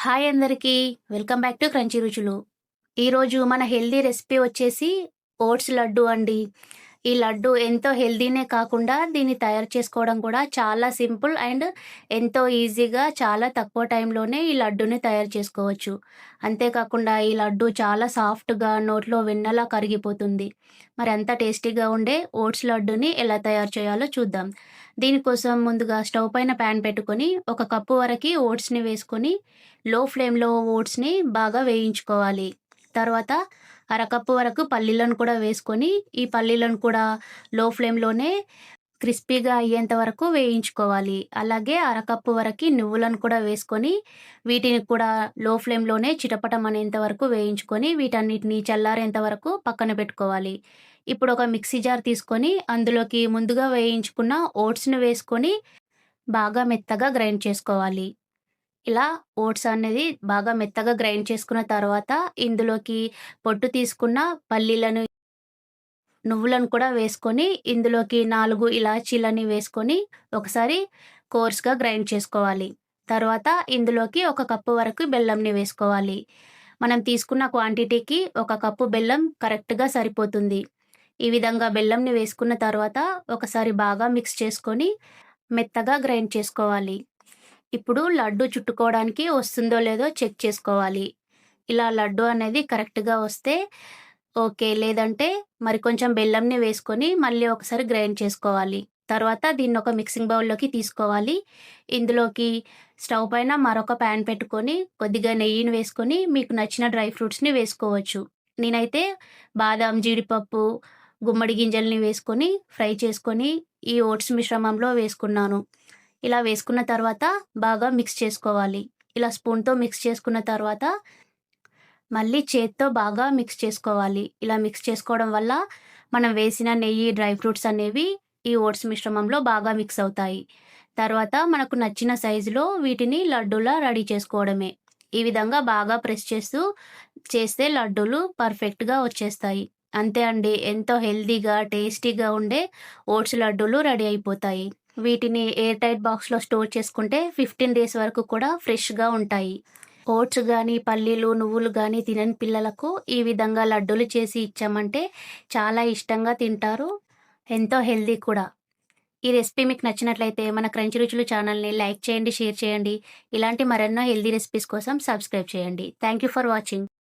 Hi అందరికీ. Welcome back to crunchy రుచులు. ఈరోజు మన హెల్తీ రెసిపీ వచ్చేసి ఓట్స్ లడ్డు అండి. ఈ లడ్డు ఎంతో హెల్తీనే కాకుండా దీన్ని తయారు చేసుకోవడం కూడా చాలా సింపుల్ అండ్ ఎంతో ఈజీగా చాలా తక్కువ టైంలోనే ఈ లడ్డూని తయారు చేసుకోవచ్చు. అంతేకాకుండా ఈ లడ్డు చాలా సాఫ్ట్‌గా నోట్లో వెన్నలా కరిగిపోతుంది. మరి అంత టేస్టీగా ఉండే ఓట్స్ లడ్డుని ఎలా తయారు చేయాలో చూద్దాం. దీనికోసం ముందుగా స్టవ్ పైన ప్యాన్ పెట్టుకొని ఒక కప్పు వరకి ఓట్స్‌ని వేసుకొని లో ఫ్లేమ్‌లో ఓట్స్‌ని బాగా వేయించుకోవాలి. తర్వాత అరకప్పు వరకు పల్లీలను కూడా వేసుకొని, ఈ పల్లీలను కూడా లో ఫ్లేమ్‌లోనే క్రిస్పీగా అయ్యేంత వరకు వేయించుకోవాలి. అలాగే అరకప్పు వరకి నువ్వులను కూడా వేసుకొని, వీటిని కూడా లో ఫ్లేమ్‌లోనే చిటపటమనేంత వరకు వేయించుకొని, వీటన్నిటిని చల్లారేంత వరకు పక్కన పెట్టుకోవాలి. ఇప్పుడు ఒక మిక్సీ జార్ తీసుకొని, అందులోకి ముందుగా వేయించుకున్న ఓట్స్‌ని వేసుకొని, బాగా మెత్తగా గ్రైండ్ చేసుకోవాలి. ఇలా ఓట్స్ అనేది బాగా మెత్తగా గ్రైండ్ చేసుకున్న తర్వాత, ఇందులోకి పొట్టు తీసుకున్న పల్లీలను, నువ్వులను కూడా వేసుకొని, ఇందులోకి 4 ఇలాచీలని వేసుకొని, ఒకసారి కోర్స్‌గా గ్రైండ్ చేసుకోవాలి. తర్వాత ఇందులోకి ఒక కప్పు వరకు బెల్లంని వేసుకోవాలి. మనం తీసుకున్న క్వాంటిటీకి ఒక కప్పు బెల్లం కరెక్ట్‌గా సరిపోతుంది. ఈ విధంగా బెల్లంని వేసుకున్న తర్వాత, ఒకసారి బాగా మిక్స్ చేసుకొని, మెత్తగా గ్రైండ్ చేసుకోవాలి. ఇప్పుడు లడ్డు చుట్టుకోవడానికి వస్తుందో లేదో చెక్ చేసుకోవాలి. ఇలా లడ్డు అనేది కరెక్ట్‌గా వస్తే ఓకే. లేదంటే మరి కొంచెం బెల్లంని వేసుకొని మళ్ళీ ఒకసారి గ్రైండ్ చేసుకోవాలి. తర్వాత దీన్నొక మిక్సింగ్ బౌల్‌లోకి తీసుకోవాలి. ఇందులోకి స్టవ్ పైన మరొక పాన్ పెట్టుకొని కొద్దిగా నెయ్యిని వేసుకొని మీకు నచ్చిన డ్రై ఫ్రూట్స్‌ని వేసుకోవచ్చు. నేనైతే బాదాం, జీడిపప్పు, గుమ్మడి గింజల్ని వేసుకొని ఫ్రై చేసుకొని ఈ ఓట్స్ మిశ్రమంలో వేసుకున్నాను. ఇలా వేసుకున్న తర్వాత బాగా మిక్స్ చేసుకోవాలి. ఇలా స్పూన్‌తో మిక్స్ చేసుకున్న తర్వాత మళ్ళీ చేత్తో బాగా మిక్స్ చేసుకోవాలి. ఇలా మిక్స్ చేసుకోవడం వల్ల మనం వేసిన నెయ్యి, డ్రై ఫ్రూట్స్ అనేవి ఈ ఓట్స్ మిశ్రమంలో బాగా మిక్స్ అవుతాయి. తర్వాత మనకు నచ్చిన సైజులో వీటిని లడ్డూలా రెడీ చేసుకోవడమే. ఈ విధంగా బాగా ప్రెస్ చేస్తే లడ్డూలు పర్ఫెక్ట్‌గా వచ్చేస్తాయి. అంతే అండి. ఎంతో హెల్తీగా, టేస్టీగా ఉండే ఓట్స్ లడ్డూలు రెడీ అయిపోతాయి. వీటిని ఎయిర్ టైట్ బాక్స్‌లో స్టోర్ చేసుకుంటే 15 డేస్ వరకు కూడా ఫ్రెష్‌గా ఉంటాయి. ఓట్స్ గానీ, పల్లీలు, నువ్వులు గానీ తినని పిల్లలకు ఈ విధంగా లడ్డూలు చేసి ఇచ్చామంటే చాలా ఇష్టంగా తింటారు. ఎంతో హెల్తీ కూడా. ఈ రెసిపీ మీకు నచ్చినట్లయితే మన క్రంచీ రుచులు ఛానల్‌ని లైక్ చేయండి, షేర్ చేయండి. ఇలాంటి మరెన్నో హెల్తీ రెసిపీస్ కోసం సబ్స్క్రైబ్ చేయండి. Thank you for watching.